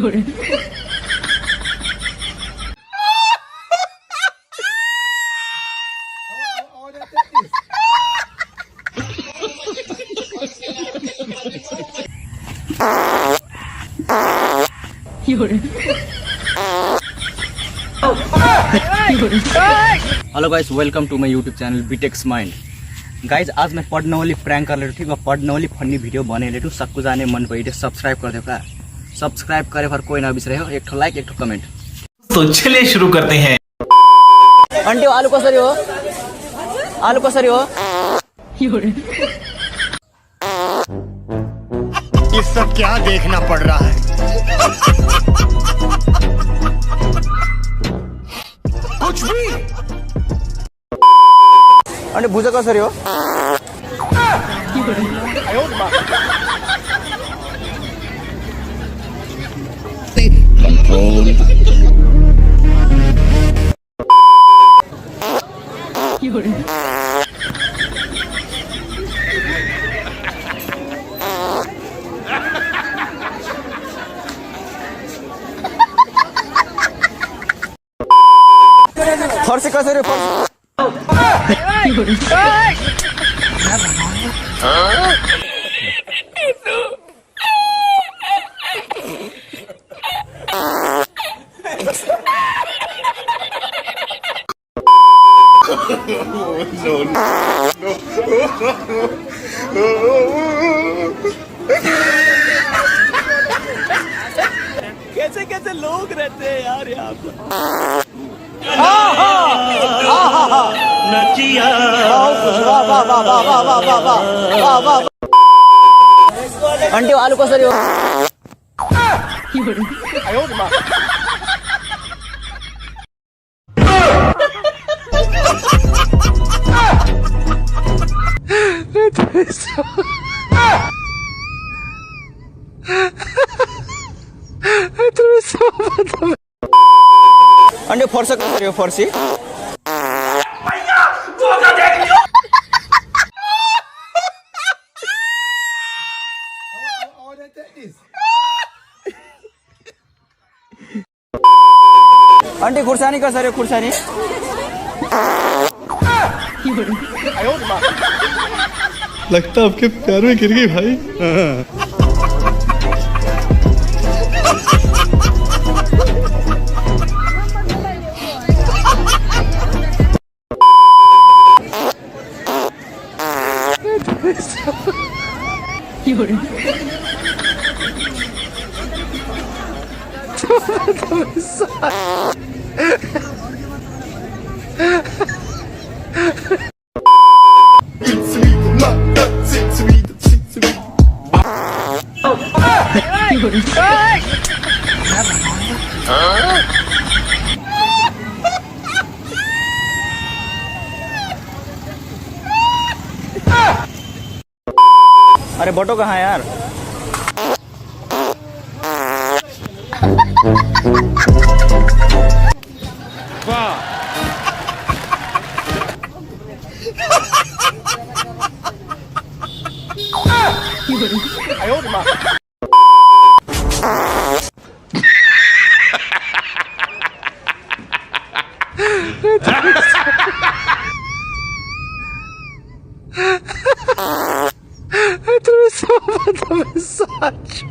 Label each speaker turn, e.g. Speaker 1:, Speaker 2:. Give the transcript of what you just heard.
Speaker 1: Hello guys, welcome to my YouTube channel BTechs mind. Guys आज मैं पढ़ने वाली प्रैंक कर लेटू, ठीक है। पढ़ने वाली फनी वीडियो बने लेटू, सबको जाने मन पड़े सब्सक्राइब कर दो का। सब्सक्राइब करे पर कोई ना बिसरे हो, एक ठो लाइक एक ठो कमेंट।
Speaker 2: तो चलिए शुरू करते हैं।
Speaker 1: आंटी आलू कसरी हो? आलू कसरी हो?
Speaker 3: ये सब क्या देखना पड़ रहा है? कुछ भी।
Speaker 1: आंटी भुजा कसरी हो? फर्सी कसरी
Speaker 4: कैसे कैसे लोग रहते हैं यार यहाँ पर।
Speaker 1: आंटी आलू कसरी हो? अंडे फर्सी कसरी हो? फर्सी आंटी खुर्सानी कसरी हो? खुर्सानी
Speaker 3: लगता आपके पैर में गिर गई भाई।
Speaker 1: अरे बटो कहाँ है यार?
Speaker 3: सच